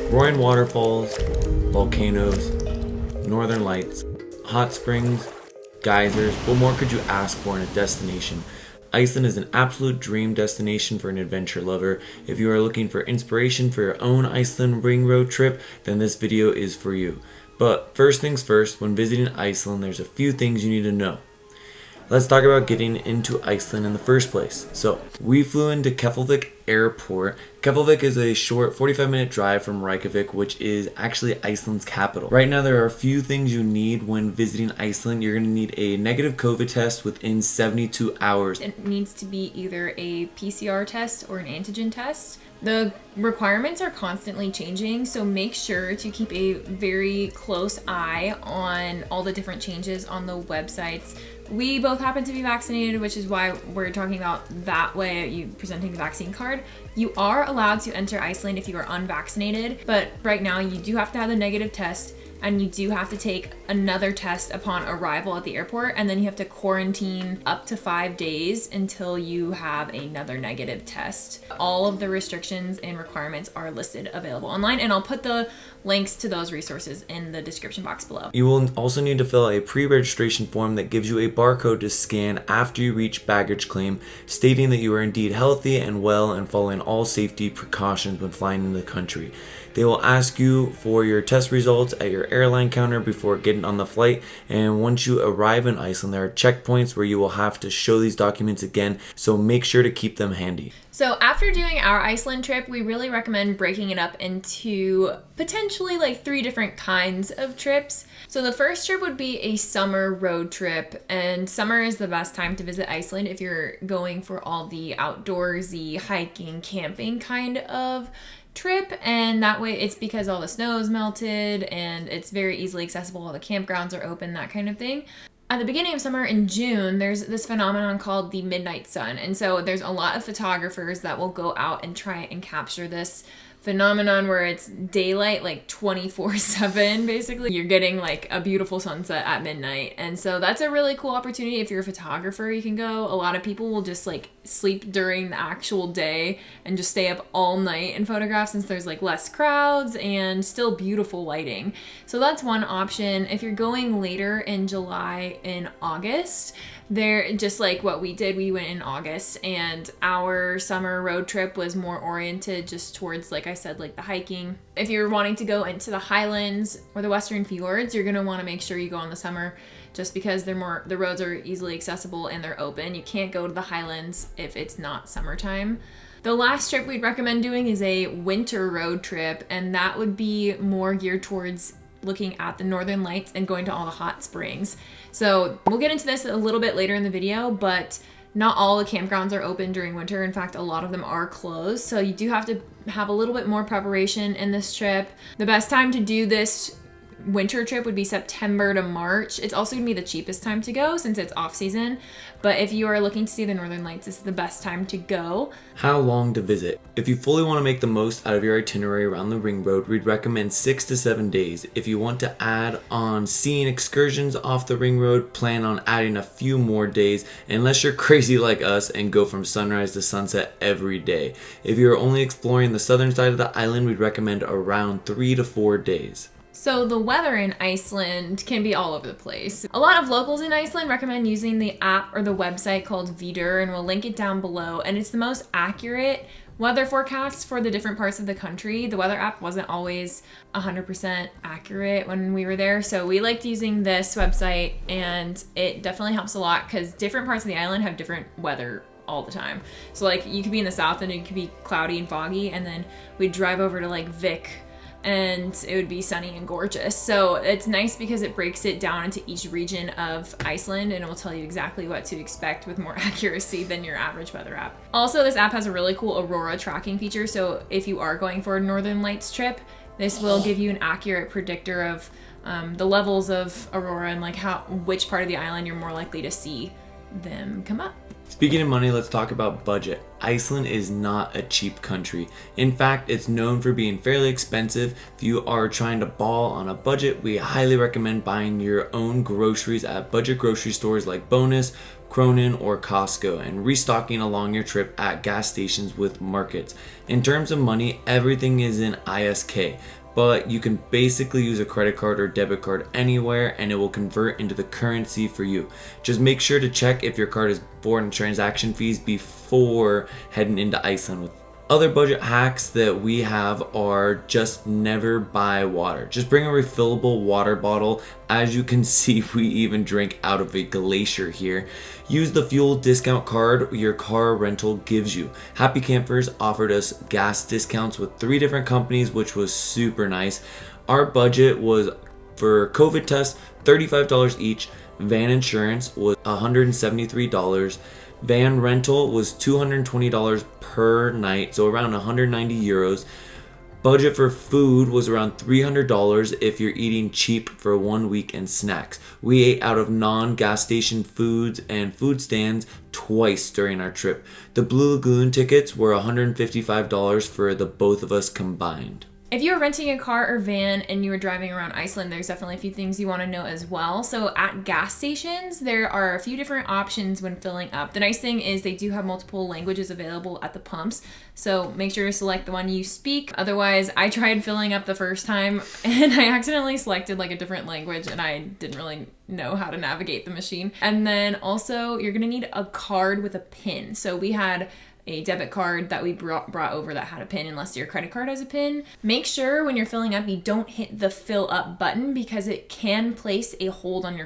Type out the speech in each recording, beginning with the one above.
roaring waterfalls, volcanoes, northern lights, hot springs, geysers. What more could you ask for in a destination? Iceland is an absolute dream destination for an adventure lover. If you are looking for inspiration for your own Iceland ring road trip, then this video is for you. But first things first, when visiting Iceland, there's a few things you need to know. Let's talk about getting into Iceland in the first place. So, we flew into Keflavik Airport. Keflavik is a short 45-minute drive from Reykjavik, which is actually Iceland's capital. Right now, there are a few things you need when visiting Iceland. You're going to need a negative COVID test within 72 hours. It needs to be either a PCR test or an antigen test. The requirements are constantly changing, so make sure to keep a very close eye on all the different changes on the websites. We both happen to be vaccinated, which is why we're talking about that way, you presenting the vaccine card. You are allowed to enter Iceland if you are unvaccinated, but right now you do have to have the negative test, and you do have to take another test upon arrival at the airport, and then you have to quarantine up to 5 days until you have another negative test. All of the restrictions and requirements are listed available online, and I'll put the links to those resources in the description box below. You will also need to fill out a pre-registration form that gives you a barcode to scan after you reach baggage claim, stating that you are indeed healthy and well and following all safety precautions when flying in the country. They will ask you for your test results at your airline counter before getting on the flight, and once you arrive in Iceland, there are checkpoints where you will have to show these documents again, so make sure to keep them handy. So after doing our Iceland trip, we really recommend breaking it up into potentially like 3 different kinds of trips. So the first trip would be a summer road trip, and summer is the best time to visit Iceland if you're going for all the outdoorsy, hiking, camping kind of trip, and that way it's because all the snow is melted and it's very easily accessible, all the campgrounds are open, that kind of thing. At the beginning of summer in June, there's this phenomenon called the midnight sun, and so there's a lot of photographers that will go out and try and capture this phenomenon where it's daylight like 24/7 basically. You're getting like a beautiful sunset at midnight, and so that's a really cool opportunity. If you're a photographer, you can go. A lot of people will just like sleep during the actual day and just stay up all night and photograph, since there's like less crowds and still beautiful lighting. So that's one option. If you're going later in July and August, they're just like what we did. We went in August, and our summer road trip was more oriented just towards, like I said, like the hiking. If you're wanting to go into the highlands or the western fjords, you're gonna want to make sure you go in the summer, just because the roads are easily accessible and they're open. You can't go to the highlands if it's not summertime. The last trip we'd recommend doing is a winter road trip, and that would be more geared towards looking at the northern lights and going to all the hot springs. So we'll get into this a little bit later in the video, but not all the campgrounds are open during winter. In fact, a lot of them are closed. So you do have to have a little bit more preparation in this trip. The best time to do this winter trip would be September to March. It's also gonna be the cheapest time to go since it's off season, but if you are looking to see the northern lights, this is the best time to go. How long to visit? If you fully want to make the most out of your itinerary around the ring road, we'd recommend 6 to 7 days. If you want to add on seeing excursions off the ring road, plan on adding a few more days, unless you're crazy like us and go from sunrise to sunset every day. If you're only exploring the southern side of the island, we'd recommend around 3 to 4 days. So the weather in Iceland can be all over the place. A lot of locals in Iceland recommend using the app or the website called Vidur, and we'll link it down below, and it's the most accurate weather forecast for the different parts of the country. The weather app wasn't always 100% accurate when we were there, so we liked using this website, and it definitely helps a lot because different parts of the island have different weather all the time. So like you could be in the south and it could be cloudy and foggy, and then we'd drive over to like Vik and it would be sunny and gorgeous. So it's nice because it breaks it down into each region of Iceland, and it will tell you exactly what to expect with more accuracy than your average weather app. Also, this app has a really cool aurora tracking feature, so if you are going for a northern lights trip, this will give you an accurate predictor of the levels of aurora and like which part of the island you're more likely to see them come up. Speaking of money, let's talk about budget. Iceland is not a cheap country. In fact, it's known for being fairly expensive. If you are trying to ball on a budget, we highly recommend buying your own groceries at budget grocery stores like Bonus, Cronin, or Costco, and restocking along your trip at gas stations with markets. In terms of money, everything is in ISK. but you can basically use a credit card or debit card anywhere and it will convert into the currency for you. Just make sure to check if your card is foreign transaction fees before heading into Iceland. Other budget hacks that we have are just never buy water. Just bring a refillable water bottle. As you can see, we even drink out of a Glacier here. Use the fuel discount card your car rental gives you. Happy Campers offered us gas discounts with 3 different companies, which was super nice. Our budget was, for COVID tests, $35 each. Van insurance was $173. Van rental was $220 per night, so around 190 euros. Budget for food was around $300 if you're eating cheap for 1 week and snacks. We ate out of non-gas station foods and food stands twice during our trip. The Blue Lagoon tickets were $155 for the both of us combined. If you were renting a car or van and you were driving around Iceland, there's definitely a few things you want to know as well. So at gas stations, there are a few different options when filling up. The nice thing is they do have multiple languages available at the pumps, so make sure to select the one you speak. Otherwise, I tried filling up the first time and I accidentally selected like a different language and I didn't really know how to navigate the machine. And then also you're gonna need a card with a PIN. So we had a debit card that we brought over that had a PIN, unless your credit card has a PIN. Make sure when you're filling up you don't hit the fill up button because it can place a hold on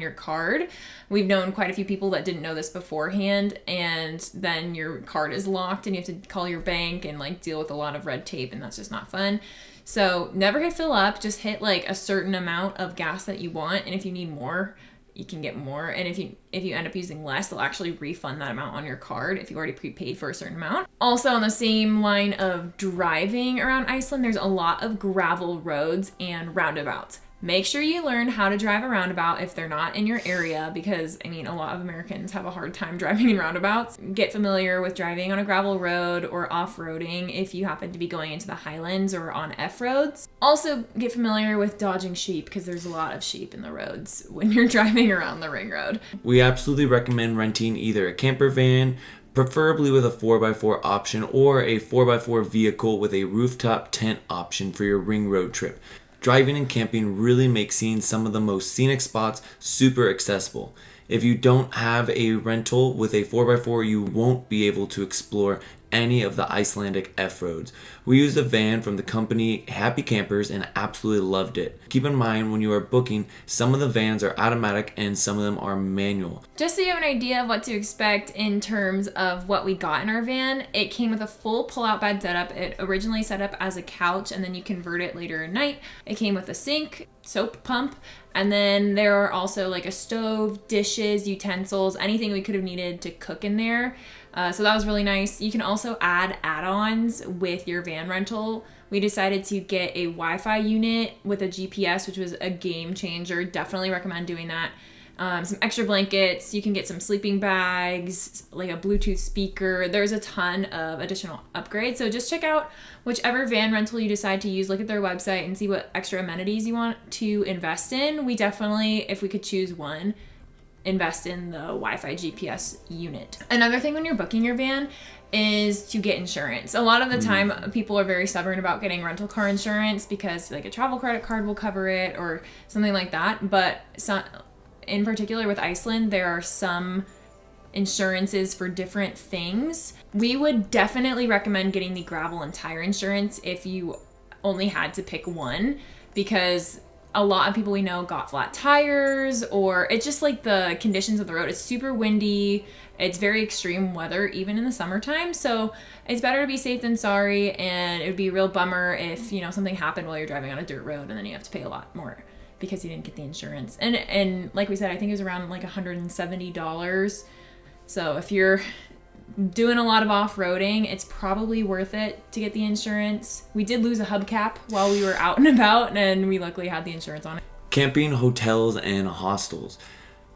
your card. We've known quite a few people that didn't know this beforehand, and then your card is locked and you have to call your bank and like deal with a lot of red tape, and that's just not fun. So never hit fill up, just hit like a certain amount of gas that you want, and if you need more, you can get more, and if you end up using less, they'll actually refund that amount on your card if you already prepaid for a certain amount. Also, on the same line of driving around Iceland, there's a lot of gravel roads and roundabouts. Make sure you learn how to drive a roundabout if they're not in your area, because I mean a lot of Americans have a hard time driving in roundabouts. Get familiar with driving on a gravel road or off-roading if you happen to be going into the highlands or on F-roads. Also get familiar with dodging sheep, because there's a lot of sheep in the roads when you're driving around the ring road. We absolutely recommend renting either a camper van, preferably with a 4x4 option, or a 4x4 vehicle with a rooftop tent option for your ring road trip. Driving and camping really makes seeing some of the most scenic spots super accessible. If you don't have a rental with a 4x4, you won't be able to explore any of the Icelandic F-roads. We used a van from the company Happy Campers and absolutely loved it. Keep in mind when you are booking, some of the vans are automatic and some of them are manual. Just so you have an idea of what to expect in terms of what we got in our van, it came with a full pull-out bed setup. It originally set up as a couch and then you convert it later at night. It came with a sink, soap pump, and then there are also like a stove, dishes, utensils, anything we could have needed to cook in there. So that was really nice. You can also add add-ons with your van rental. We decided to get a Wi-Fi unit with a GPS, which was a game changer. Definitely recommend doing that. Some extra blankets. You can get some sleeping bags, like a Bluetooth speaker. There's a ton of additional upgrades. So just check out whichever van rental you decide to use. Look at their website and see what extra amenities you want to invest in. We definitely, if we could choose one, invest in the Wi-Fi GPS unit. Another thing when you're booking your van is to get insurance. A lot of the time people are very stubborn about getting rental car insurance because like a travel credit card will cover it or something like that. But in particular with Iceland, there are some insurances for different things. We would definitely recommend getting the gravel and tire insurance if you only had to pick one, because a lot of people we know got flat tires, or it's just like the conditions of the road. It's super windy. It's very extreme weather, even in the summertime. So it's better to be safe than sorry. And it would be a real bummer if, something happened while you're driving on a dirt road and then you have to pay a lot more because you didn't get the insurance. And like we said, I think it was around like $170. So if you're doing a lot of off-roading, it's probably worth it to get the insurance. We did lose a hubcap while we were out and about, and we luckily had the insurance on it. Camping, hotels, and hostels.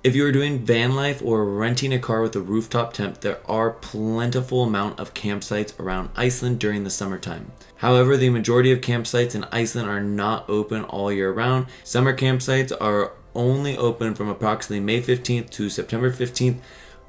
If you are doing van life or renting a car with a rooftop tent, there are plentiful amount of campsites around Iceland during the summertime. However, the majority of campsites in Iceland are not open all year round. Summer campsites are only open from approximately May 15th to September 15th.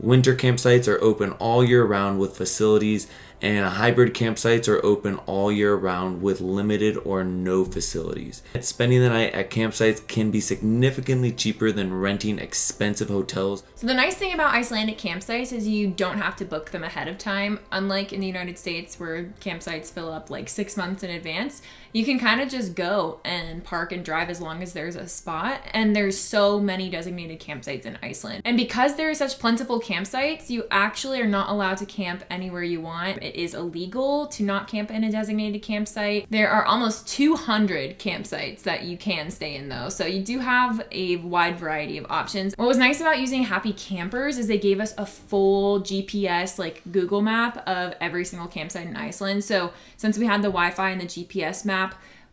Winter campsites are open all year round with facilities and hybrid campsites are open all year round with limited or no facilities. Spending the night at campsites can be significantly cheaper than renting expensive hotels. So the nice thing about Icelandic campsites is you don't have to book them ahead of time. Unlike in the United States where campsites fill up like 6 months in advance, you can kind of just go and park and drive as long as there's a spot. And there's so many designated campsites in Iceland. And because there are such plentiful campsites, you actually are not allowed to camp anywhere you want. It is illegal to not camp in a designated campsite. There are almost 200 campsites that you can stay in though. So you do have a wide variety of options. What was nice about using Happy Campers is they gave us a full GPS, like Google map of every single campsite in Iceland. So since we had the Wi-Fi and the GPS map,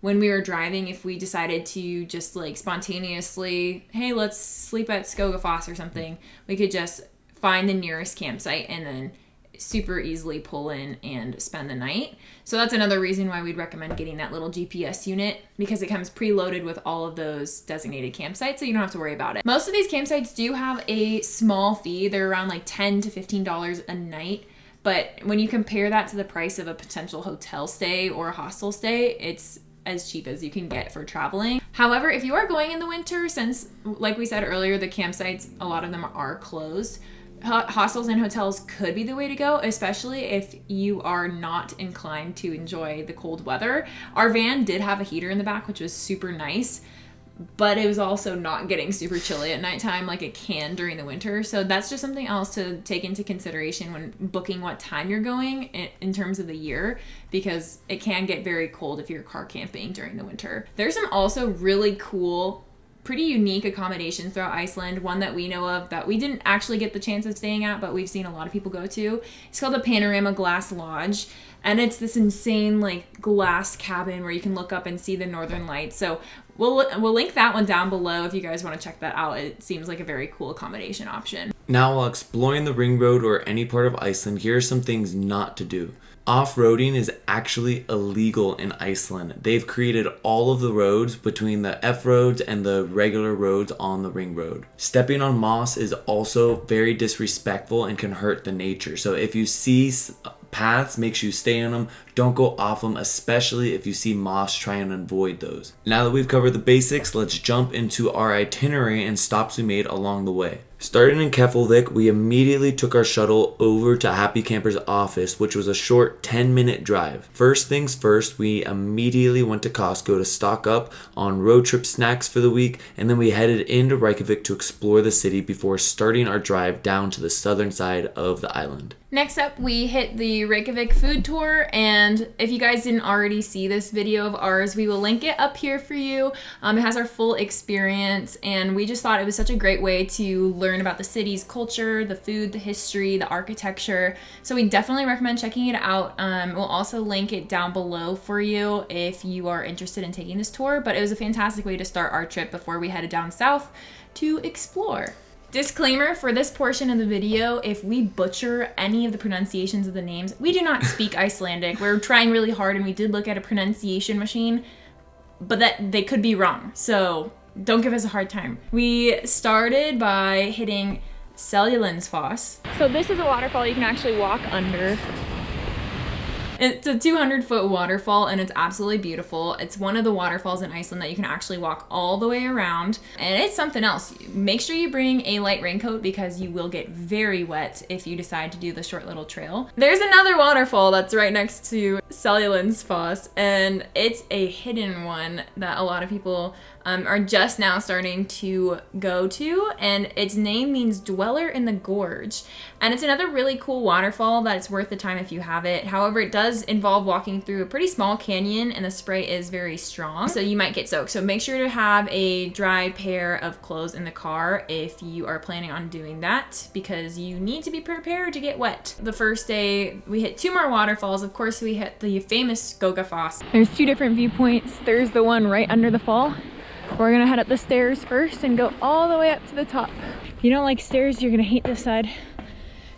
when we were driving, if we decided to just like spontaneously, hey, let's sleep at Skogafoss or something, we could just find the nearest campsite and then super easily pull in and spend the night. So that's another reason why we'd recommend getting that little GPS unit, because it comes preloaded with all of those designated campsites, so you don't have to worry about it. Most of these campsites do have a small fee. They're around like $10 to $15 a night. But when you compare that to the price of a potential hotel stay or a hostel stay, it's as cheap as you can get for traveling. However, if you are going in the winter, since like we said earlier, the campsites, a lot of them are closed, hostels and hotels could be the way to go, especially if you are not inclined to enjoy the cold weather. Our van did have a heater in the back, which was super nice, but it was also not getting super chilly at nighttime like it can during the winter. So that's just something else to take into consideration when booking what time you're going in terms of the year, because it can get very cold if you're car camping during the winter. There's some also really cool, pretty unique accommodations throughout Iceland. One that we know of that we didn't actually get the chance of staying at, but we've seen a lot of people go to. It's called the Panorama Glass Lodge. And it's this insane like glass cabin where you can look up and see the northern lights. So we'll link that one down below if you guys want to check that out. It seems like a very cool accommodation option. Now, while exploring the ring road or any part of Iceland, here are some things not to do. Off-roading is actually illegal in Iceland. They've created all of the roads between the F-roads and the regular roads on the ring road. Stepping on moss is also very disrespectful and can hurt the nature. So if you see paths, make sure you stay on them. Don't go off them, especially if you see moss, try and avoid those. Now that we've covered the basics, let's jump into our itinerary and stops we made along the way. Starting in Keflavik, we immediately took our shuttle over to Happy Camper's office, which was a short 10-minute drive. First things first, we immediately went to Costco to stock up on road trip snacks for the week, and then we headed into Reykjavik to explore the city before starting our drive down to the southern side of the island. Next up, we hit the Reykjavik food tour, and if you guys didn't already see this video of ours, we will link it up here for you. It has our full experience, and we just thought it was such a great way to learn about the city's culture, the food, the history, the architecture. So we definitely recommend checking it out. We'll also link it down below for you if you are interested in taking this tour, but it was a fantastic way to start our trip before we headed down south to explore. Disclaimer for this portion of the video, if we butcher any of the pronunciations of the names, we do not speak Icelandic. We're trying really hard and we did look at a pronunciation machine, but that they could be wrong. So don't give us a hard time. We started by hitting Seljalandsfoss. So this is a waterfall you can actually walk under. It's a 200-foot waterfall and it's absolutely beautiful. It's one of the waterfalls in Iceland that you can actually walk all the way around, and it's something else. Make sure you bring a light raincoat because you will get very wet if you decide to do the short little trail. There's another waterfall that's right next to Seljalandsfoss, and it's a hidden one that a lot of people are just now starting to go to, and its name means dweller in the gorge. And it's another really cool waterfall that it's worth the time if you have it. However, it does involve walking through a pretty small canyon and the spray is very strong, so you might get soaked. So make sure to have a dry pair of clothes in the car if you are planning on doing that, because you need to be prepared to get wet. The first day we hit 2 more waterfalls. Of course, we hit the famous Skogafoss. There's 2 different viewpoints. There's the one right under the fall. We're gonna head up the stairs first and go all the way up to the top. If you don't like stairs, you're gonna hate this side.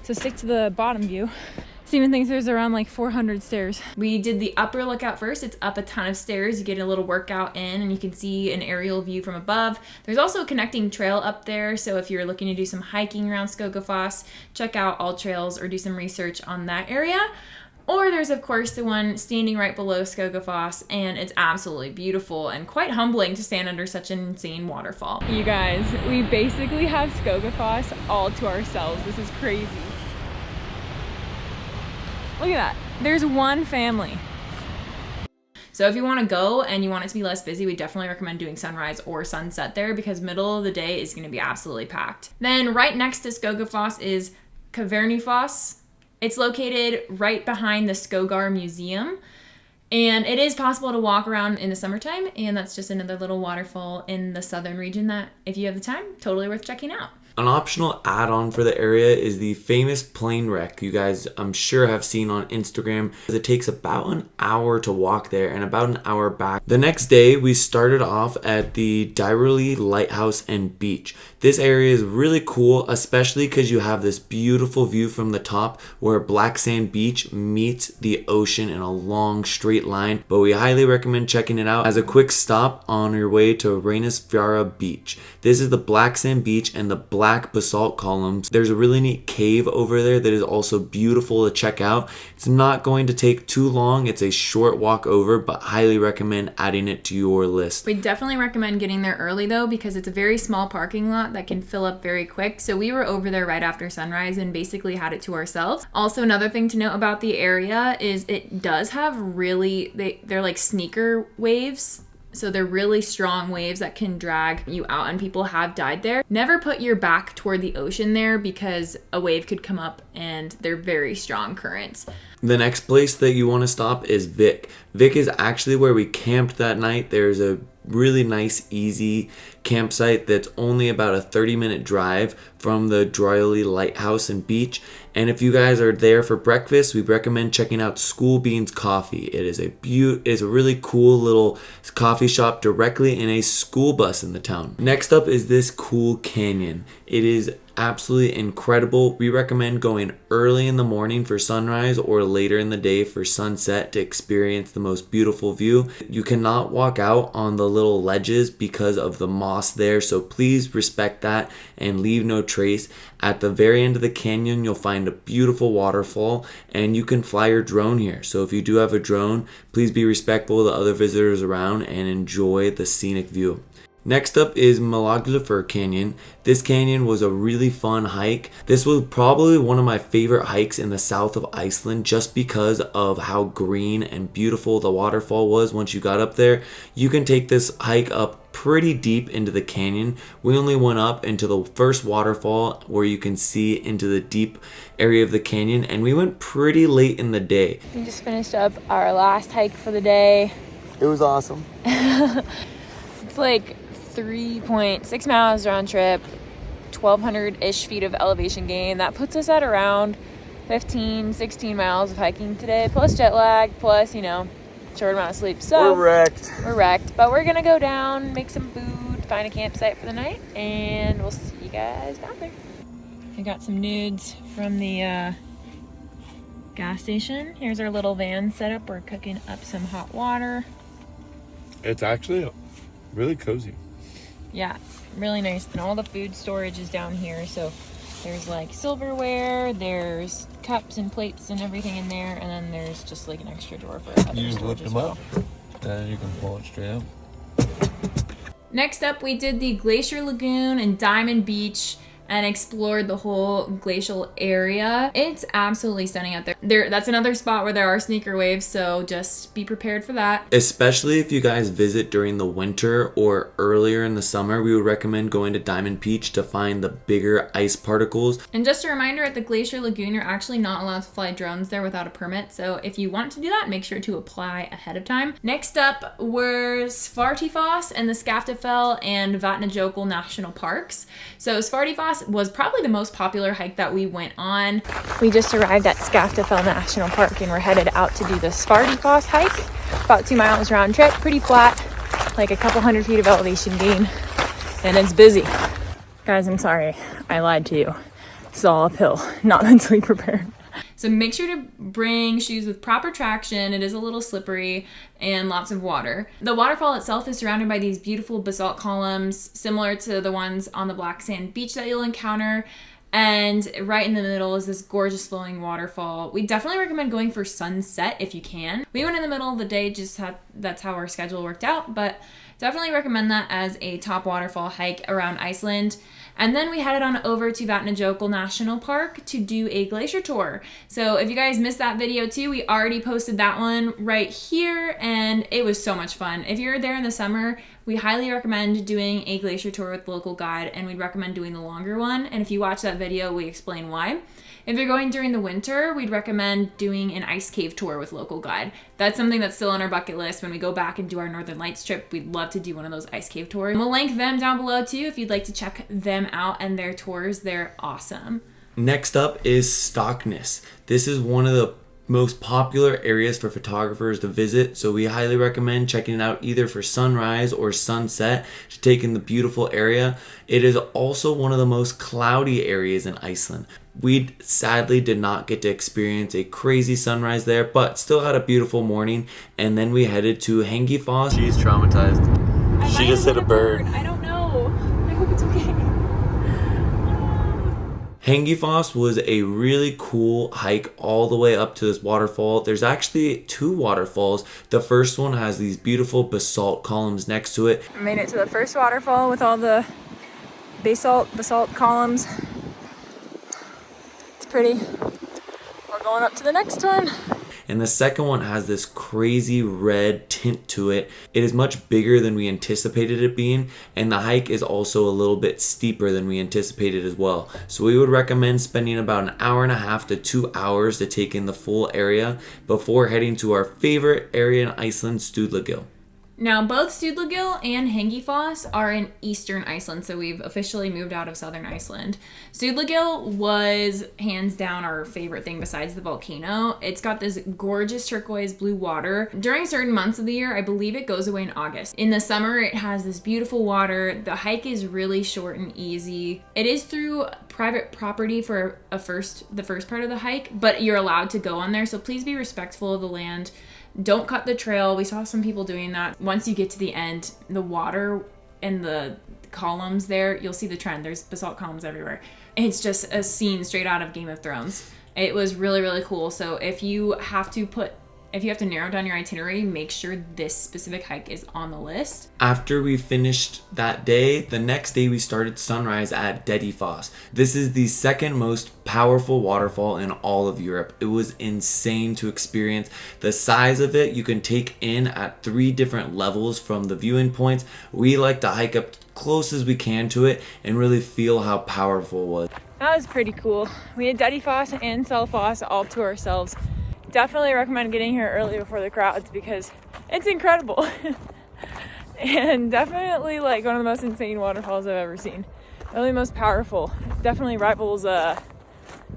So stick to the bottom view. Steven thinks there's around like 400 stairs. We did the upper lookout first. It's up a ton of stairs. You get a little workout in and you can see an aerial view from above. There's also a connecting trail up there. So if you're looking to do some hiking around Skogafoss, check out All Trails or do some research on that area. Or there's of course the one standing right below Skogafoss, and it's absolutely beautiful and quite humbling to stand under such an insane waterfall. You guys, we basically have Skogafoss all to ourselves. This is crazy. Look at that. There's one family. So if you want to go and you want it to be less busy, we definitely recommend doing sunrise or sunset there, because middle of the day is going to be absolutely packed. Then right next to Skogafoss is Kvernufoss. It's located right behind the Skogar Museum, and it is possible to walk around in the summertime, and that's just another little waterfall in the southern region that, if you have the time, totally worth checking out. An optional add-on for the area is the famous plane wreck you guys I'm sure have seen on Instagram. It takes about an hour to walk there and about an hour back. The next day we started off at the Dyrholaey Lighthouse and Beach. This area is really cool, especially because you have this beautiful view from the top where Black Sand Beach meets the ocean in a long straight line, but we highly recommend checking it out as a quick stop on your way to Reynisfjara Beach. This is the Black Sand Beach and the black basalt columns. There's a really neat cave over there that is also beautiful to check out. It's not going to take too long. It's a short walk over, but highly recommend adding it to your list. We definitely recommend getting there early though, because it's a very small parking lot that can fill up very quick. So we were over there right after sunrise and basically had it to ourselves. Also, another thing to note about the area is it does have really, they're like sneaker waves. So they're really strong waves that can drag you out, and people have died there. Never put your back toward the ocean there, because a wave could come up and they're very strong currents. The next place that you want to stop is Vik. Vik is actually where we camped that night. There's a really nice, easy campsite that's only about a 30-minute drive from the Dyrholaey Lighthouse and Beach. And if you guys are there for breakfast, we recommend checking out Skool Beans Coffee. It is a really cool little coffee shop directly in a school bus in the town. Next up is this cool canyon. It is absolutely incredible. We recommend going early in the morning for sunrise or later in the day for sunset to experience the most beautiful view. You cannot walk out on the little ledges because of the moss there, so please respect that and leave no trace. At the very end of the canyon, you'll find a beautiful waterfall, and you can fly your drone here. So if you do have a drone, please be respectful of the other visitors around and enjoy the scenic view. Next up is Mulagljufur Canyon. This canyon was a really fun hike. This was probably one of my favorite hikes in the south of Iceland, just because of how green and beautiful the waterfall was once you got up there. You can take this hike up pretty deep into the canyon. We only went up into the first waterfall where you can see into the deep area of the canyon, and we went pretty late in the day. We just finished up our last hike for the day. It was awesome. It's like 3.6 miles round trip, 1,200-ish feet of elevation gain. That puts us at around 16 miles of hiking today, plus jet lag, plus, short amount of sleep. So We're wrecked. But we're gonna go down, make some food, find a campsite for the night, and we'll see you guys down there. I got some nudes from the gas station. Here's our little van setup. We're cooking up some hot water. It's actually really cozy. Yeah, really nice. And all the food storage is down here. So there's like silverware, there's cups and plates and everything in there. And then there's just like an extra drawer for other You just storage lift as them well. up, and you can pull it straight up. Next up, we did the Glacier Lagoon and Diamond Beach and explored the whole glacial area. It's absolutely stunning out there. That's another spot where there are sneaker waves, so just be prepared for that. Especially if you guys visit during the winter or earlier in the summer, we would recommend going to Diamond Beach to find the bigger ice particles. And just a reminder, at the Glacier Lagoon, you're actually not allowed to fly drones there without a permit, so if you want to do that, make sure to apply ahead of time. Next up were Svartifoss and the Skaftafell and Vatnajokull National Parks. So Svartifoss was probably the most popular hike that we went on. We just arrived at Skaftafell National Park and we're headed out to do the Svartifoss hike. About 2 miles round trip, pretty flat, like a couple hundred feet of elevation gain, and it's busy. Guys, I'm sorry, I lied to you. It's all uphill, not mentally prepared. So make sure to bring shoes with proper traction. It is a little slippery, and lots of water. The waterfall itself is surrounded by these beautiful basalt columns, similar to the ones on the Black Sand Beach that you'll encounter. And right in the middle is this gorgeous flowing waterfall. We definitely recommend going for sunset if you can. We went in the middle of the day, that's how our schedule worked out, but definitely recommend that as a top waterfall hike around Iceland. And then we headed on over to Vatnajokull National Park to do a glacier tour. So if you guys missed that video too, we already posted that one right here, and it was so much fun. If you're there in the summer, we highly recommend doing a glacier tour with the local guide, and we'd recommend doing the longer one. And if you watch that video, we explain why. If you're going during the winter, we'd recommend doing an ice cave tour with local guide. That's something that's still on our bucket list. When we go back and do our Northern Lights trip, we'd love to do one of those ice cave tours. And we'll link them down below too if you'd like to check them out and their tours. They're awesome. Next up is Stokksnes. This is one of the most popular areas for photographers to visit, so we highly recommend checking it out either for sunrise or sunset to take in the beautiful area. It is also one of the most cloudy areas in Iceland. We sadly did not get to experience a crazy sunrise there, but still had a beautiful morning, and then we headed to Hengifoss. She's traumatized. She just hit a bird. I don't know. I hope it's okay. Hengifoss was a really cool hike all the way up to this waterfall. There's actually two waterfalls. The first one has these beautiful basalt columns next to it. I made it to the first waterfall with all the basalt columns. It's pretty. We're going up to the next one. And the second one has this crazy red tint to it. It is much bigger than we anticipated it being, and the hike is also a little bit steeper than we anticipated as well. So we would recommend spending about an hour and a half to 2 hours to take in the full area before heading to our favorite area in Iceland, Studlagil. Now, both Studlagil and Hengifoss are in eastern Iceland, so we've officially moved out of southern Iceland. Studlagil was hands down our favorite thing besides the volcano. It's got this gorgeous turquoise blue water. During certain months of the year, I believe it goes away in August. In the summer, it has this beautiful water. The hike is really short and easy. It is through private property for the first part of the hike, but you're allowed to go on there, so please be respectful of the land. Don't cut the trail. We saw some people doing that. Once you get to the end, the water and the columns there, you'll see the trend. There's basalt columns everywhere. It's just a scene straight out of Game of Thrones. It was really, really cool. So if you have to narrow down your itinerary, make sure this specific hike is on the list. After we finished that day, the next day we started sunrise at Dettifoss. This is the second most powerful waterfall in all of Europe. It was insane to experience. The size of it you can take in at 3 different levels from the viewing points. We like to hike up close as we can to it and really feel how powerful it was. That was pretty cool. We had Dettifoss and Selfoss all to ourselves. Definitely recommend getting here early before the crowds because it's incredible. And definitely like one of the most insane waterfalls I've ever seen. Really most powerful. Definitely rivals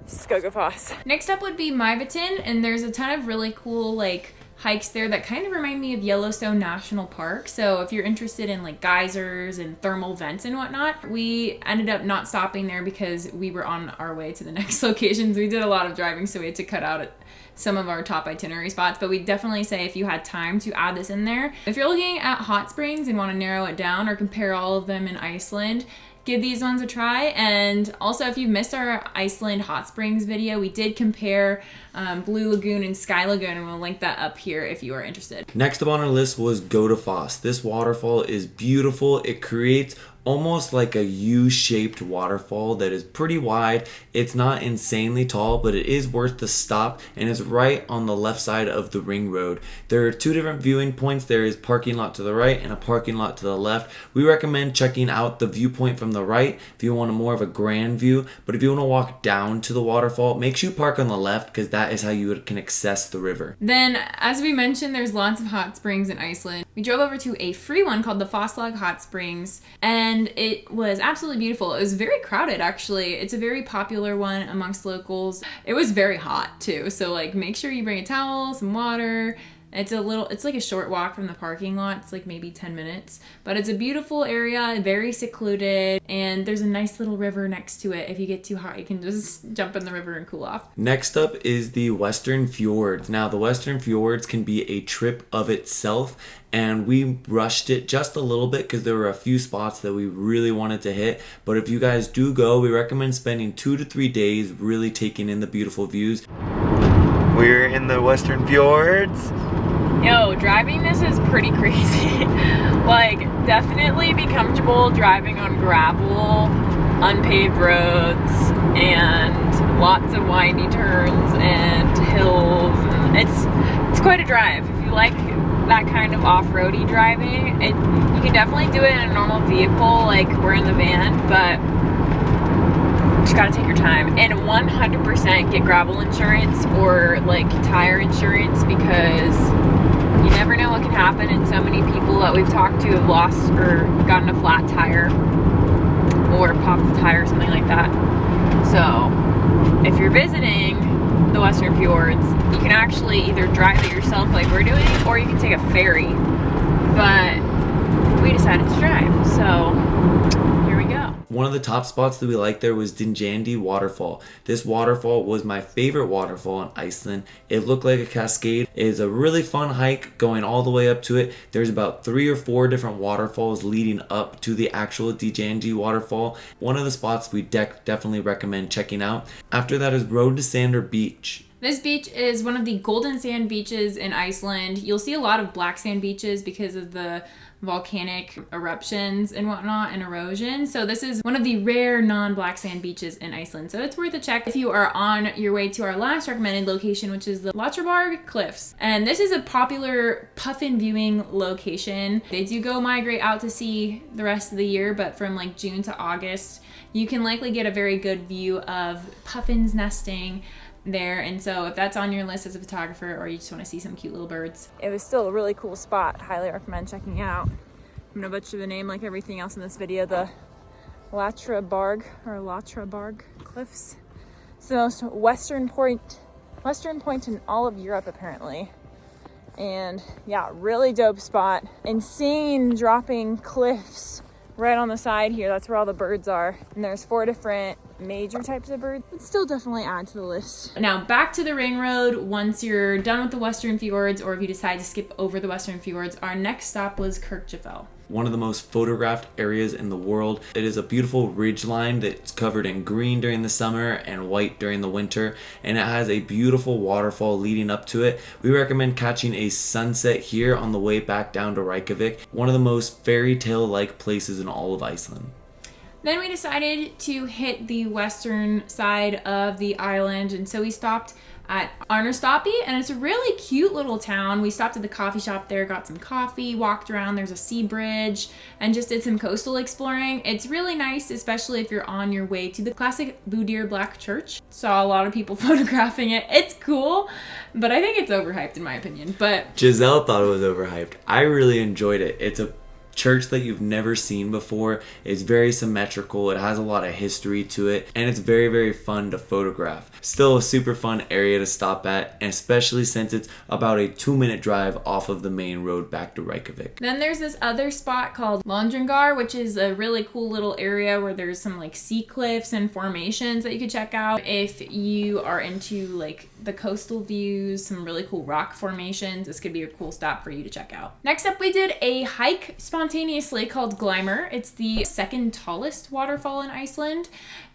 Skogafoss. Next up would be Myvatn, and there's a ton of really cool like hikes there that kind of remind me of Yellowstone National Park. So if you're interested in like geysers and thermal vents and whatnot, we ended up not stopping there because we were on our way to the next locations. We did a lot of driving, so we had to cut out some of our top itinerary spots, but we definitely say if you had time to add this in there. If you're looking at hot springs and want to narrow it down or compare all of them in Iceland, give these ones a try. And also, if you missed our Iceland hot springs video, we did compare Blue Lagoon and Sky Lagoon, and we'll link that up here if you are interested. Next up on our list was Dettifoss. This waterfall is beautiful. It creates almost like a U-shaped waterfall that is pretty wide. It's not insanely tall, but it is worth the stop, and it's right on the left side of the ring road. There are 2 different viewing points. There is parking lot to the right and a parking lot to the left. We recommend checking out the viewpoint from the right if you want a more of a grand view, but if you want to walk down to the waterfall, make sure you park on the left because that is how you can access the river. Then, as we mentioned, there's lots of hot springs in Iceland. We drove over to a free one called the Fosslaug Hot Springs, and it was absolutely beautiful. It was very crowded, actually. It's a very popular one amongst locals. It was very hot too, so like make sure you bring a towel, some water, It's like a short walk from the parking lot. It's like maybe 10 minutes, but it's a beautiful area, very secluded, and there's a nice little river next to it. If you get too hot, you can just jump in the river and cool off. Next up is the Western Fjords. Now, the Western Fjords can be a trip of itself, and we rushed it just a little bit because there were a few spots that we really wanted to hit. But if you guys do go, we recommend spending 2 to 3 days really taking in the beautiful views. We're in the Western Fjords. Yo, driving this is pretty crazy. Like, definitely be comfortable driving on gravel, unpaved roads, and lots of windy turns and hills. It's quite a drive. If you like that kind of off-roady driving, you can definitely do it in a normal vehicle, like we're in the van, but you just gotta take your time. And 100% get gravel insurance or like tire insurance, because you never know what can happen, and so many people that we've talked to have lost or gotten a flat tire or popped a tire or something like that. So if you're visiting the Western Fjords, you can actually either drive it yourself like we're doing, or you can take a ferry. But we decided to drive, so here we go. One of the top spots that we liked there was Dynjandi Waterfall. This waterfall was my favorite waterfall in Iceland. It looked like a cascade. It is a really fun hike going all the way up to it. There's about 3 or 4 different waterfalls leading up to the actual Dynjandi Waterfall. One of the spots we definitely recommend checking out. After that is Raudisandur Beach. This beach is one of the golden sand beaches in Iceland. You'll see a lot of black sand beaches because of the volcanic eruptions and whatnot and erosion. So this is one of the rare non-black sand beaches in Iceland. So it's worth a check if you are on your way to our last recommended location, which is the Latrabjarg Cliffs. And this is a popular puffin viewing location. They do go migrate out to sea the rest of the year, but from like June to August, you can likely get a very good view of puffins nesting there. And so if that's on your list as a photographer, or you just want to see some cute little birds, it was still a really cool spot. Highly recommend checking out. I'm gonna butcher the name like everything else in this video. The Latrabjarg Cliffs. It's the most western point in all of Europe apparently. And yeah, really dope spot. Insane dropping cliffs right on the side here. That's where all the birds are. And there's 4 different major types of birds. But still definitely add to the list. Now back to the ring road. Once you're done with the Western Fjords, or if you decide to skip over the Western Fjords, our next stop was Kirkjufell. One of the most photographed areas in the world. It is a beautiful ridge line that's covered in green during the summer and white during the winter, and it has a beautiful waterfall leading up to it. We recommend catching a sunset here on the way back down to Reykjavik, one of the most fairy tale like places in all of Iceland. Then we decided to hit the western side of the island, and so we stopped at Arnarstapi, and it's a really cute little town. We stopped at the coffee shop there, got some coffee, walked around. There's a sea bridge, and just did some coastal exploring. It's really nice, especially if you're on your way to the classic Budir Church. Saw a lot of people photographing it. It's cool, but I think it's overhyped in my opinion. But Giselle thought it was overhyped. I really enjoyed it. It's a church that you've never seen before. It's very symmetrical. It has a lot of history to it, and it's very, very fun to photograph. Still a super fun area to stop at, and especially since it's about a 2-minute drive off of the main road back to Reykjavik. Then there's this other spot called Landrangar, which is a really cool little area where there's some like sea cliffs and formations that you could check out if you are into like the coastal views, some really cool rock formations. This could be a cool stop for you to check out. Next up, we did a hike spontaneously called Glymur. It's the second tallest waterfall in Iceland.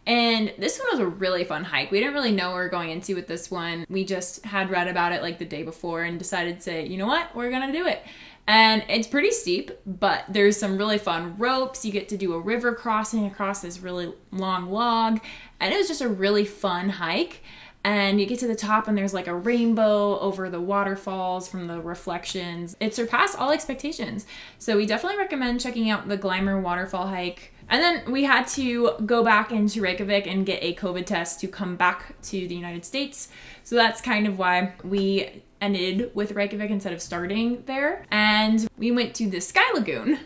And this one was a really fun hike. We didn't really know what we were going into with this one. We just had read about it like the day before and decided to say, you know what, we're gonna do it. And it's pretty steep, but there's some really fun ropes. You get to do a river crossing across this really long log. And it was just a really fun hike. And you get to the top and there's like a rainbow over the waterfalls from the reflections. It surpassed all expectations. So we definitely recommend checking out the Glymur waterfall hike. And then we had to go back into Reykjavik and get a COVID test to come back to the United States. So that's kind of why we ended with Reykjavik instead of starting there. And we went to the Sky Lagoon.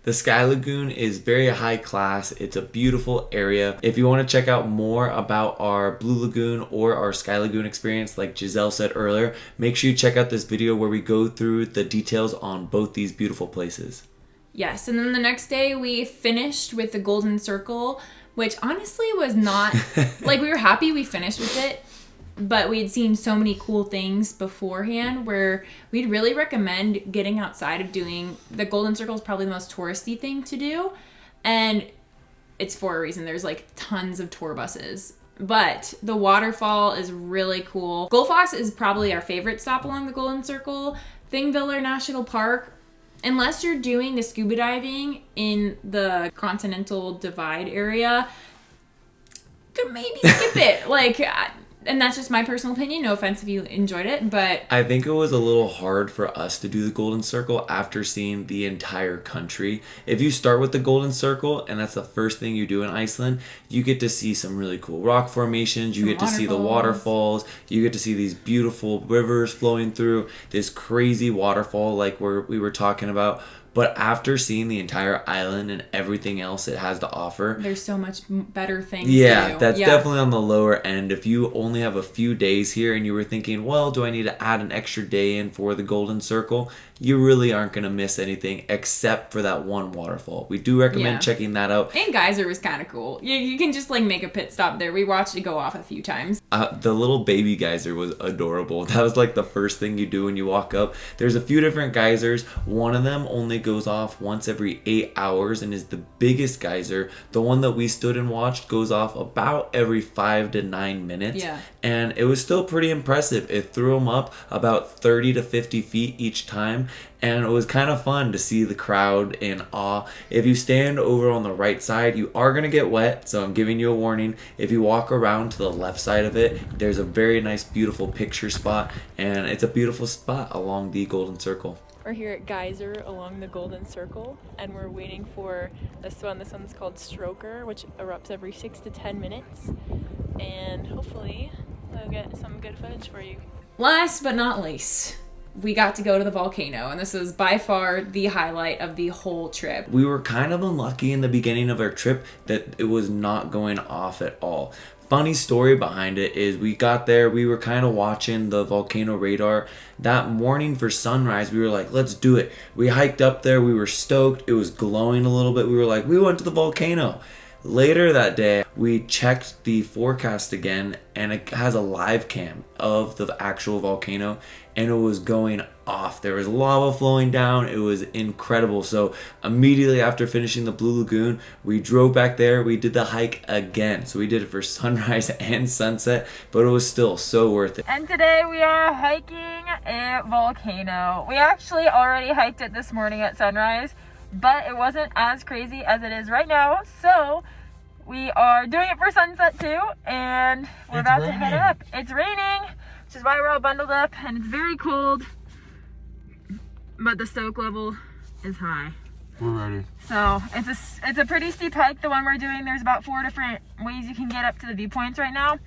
The Sky Lagoon is very high class. It's a beautiful area. If you want to check out more about our Blue Lagoon or our Sky Lagoon experience, like Giselle said earlier, make sure you check out this video where we go through the details on both these beautiful places. Yes, and then the next day we finished with the Golden Circle, which honestly was not, like, we were happy we finished with it, but we had seen so many cool things beforehand where we'd really recommend getting outside of doing, the Golden Circle is probably the most touristy thing to do, and it's for a reason. There's like tons of tour buses. But the waterfall is really cool. Gullfoss is probably our favorite stop along the Golden Circle. Thingvellir National Park, unless you're doing the scuba diving in the Continental Divide area, could maybe skip it. Like, and that's just my personal opinion. No offense if you enjoyed it, but I think it was a little hard for us to do the Golden Circle after seeing the entire country. If you start with the Golden Circle and that's the first thing you do in Iceland, you get to see some really cool rock formations, you get to see the waterfalls, you get to see these beautiful rivers flowing through, this crazy waterfall like we were talking about. But after seeing the entire island and everything else it has to offer, there's so much better things to do. That's Definitely on the lower end. If you only have a few days here and you were thinking, well, do I need to add an extra day in for the Golden Circle? You really aren't going to miss anything except for that one waterfall. We do recommend checking that out. And Geyser was kind of cool. You can just like make a pit stop there. We watched it go off a few times. The little baby geyser was adorable. That was like the first thing you do when you walk up. There's a few different geysers. One of them only goes off once every 8 hours and is the biggest geyser. The one that we stood and watched goes off about every 5 to 9 minutes. Yeah. And it was still pretty impressive. It threw them up about 30 to 50 feet each time. And it was kind of fun to see the crowd in awe. If you stand over on the right side, you are going to get wet. So I'm giving you a warning. If you walk around to the left side of it, there's a very nice, beautiful picture spot. And it's a beautiful spot along the Golden Circle. We're here at Geyser along the Golden Circle, and we're waiting for this one. This one's called Stroker, which erupts every 6 to 10 minutes. And hopefully we'll get some good footage for you. Last but not least, we got to go to the volcano, and this was by far the highlight of the whole trip. We were kind of unlucky in the beginning of our trip that it was not going off at all. Funny story behind it is we got there, we were kind of watching the volcano radar. That morning for sunrise, we were like, let's do it. We hiked up there, we were stoked, it was glowing a little bit. We were like, we went to the volcano. Later that day, we checked the forecast again, and it has a live cam of the actual volcano, and it was going off. There was lava flowing down. It was incredible. So immediately after finishing the Blue Lagoon, we drove back there. We did the hike again. So we did it for sunrise and sunset, but it was still so worth it. And today we are hiking a volcano. We actually already hiked it this morning at sunrise, but it wasn't as crazy as it is right now. So we are doing it for sunset too, and we're about to head up. It's raining, which is why we're all bundled up, and it's very cold, but the stoke level is high. We're ready. So it's a pretty steep hike, the one we're doing. There's about 4 different ways you can get up to the viewpoints right now,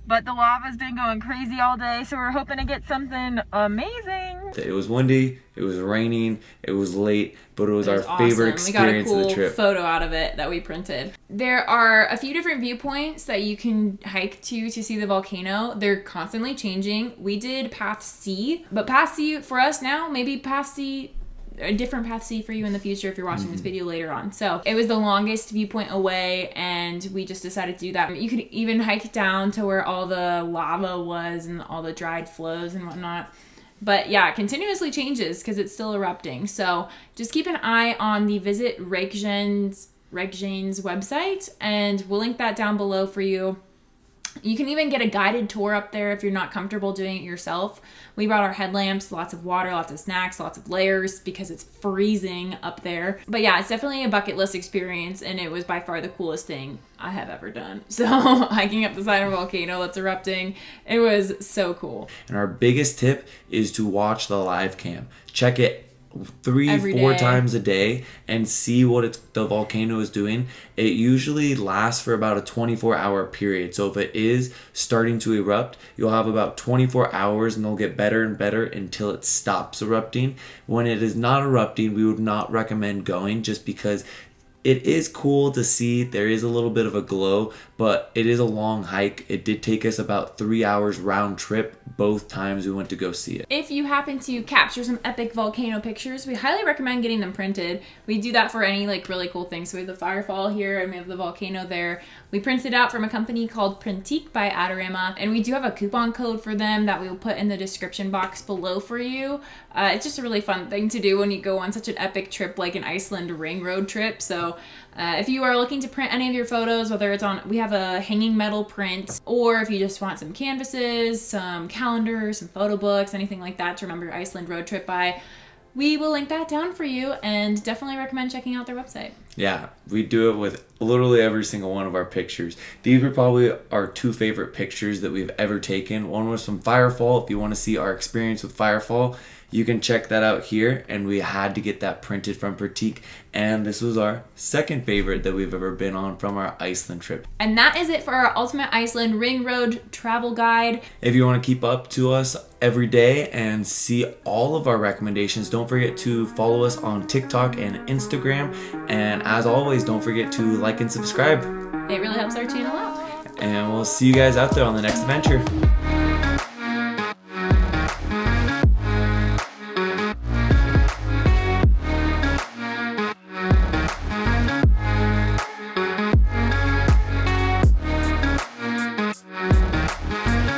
but the lava's been going crazy all day, so we're hoping to get something amazing. It was windy, it was raining, it was late, but it was our favorite experience of the trip. We got a cool photo out of it that we printed. There are a few different viewpoints that you can hike to see the volcano. They're constantly changing. We did Path C, but Path C for us now, maybe Path C, a different Path C for you in the future if you're watching this video later on. So it was the longest viewpoint away, and we just decided to do that. You could even hike down to where all the lava was and all the dried flows and whatnot. But yeah, it continuously changes because it's still erupting. So just keep an eye on the Visit Reykjanes website, and we'll link that down below for you. You can even get a guided tour up there if you're not comfortable doing it yourself. We brought our headlamps, lots of water, lots of snacks, lots of layers because it's freezing up there. But yeah, it's definitely a bucket list experience, and it was by far the coolest thing I have ever done. So hiking up the side of a volcano that's erupting, it was so cool. And our biggest tip is to watch the live cam. Check it Every 4 day. times a day and see what the volcano is doing, it usually lasts for about a 24-hour period. So if it is starting to erupt, you'll have about 24 hours and they'll get better and better until it stops erupting. When it is not erupting, we would not recommend going, just because it is cool to see. There is a little bit of a glow, but it is a long hike. It did take us about 3 hours round trip both times we went to go see it. If you happen to capture some epic volcano pictures, we highly recommend getting them printed. We do that for any like really cool things. So we have the firefall here and we have the volcano there. We printed out from a company called Printique by Adorama, and we do have a coupon code for them that we will put in the description box below for you. It's just a really fun thing to do when you go on such an epic trip like an Iceland ring road trip. So if you are looking to print any of your photos, whether it's on, we have a hanging metal print, or if you just want some canvases, some calendars, some photo books, anything like that to remember your Iceland road trip by, we will link that down for you, and definitely recommend checking out their website. Yeah, we do it with literally every single one of our pictures. These were probably our 2 favorite pictures that we've ever taken. One was from Firefall. If you want to see our experience with Firefall, you can check that out here, and we had to get that printed from Printique. And this was our second favorite that we've ever been on from our Iceland trip. And that is it for our Ultimate Iceland Ring Road Travel Guide. If you want to keep up to us every day and see all of our recommendations, don't forget to follow us on TikTok and Instagram. And as always, don't forget to like and subscribe. It really helps our channel out. And we'll see you guys out there on the next adventure.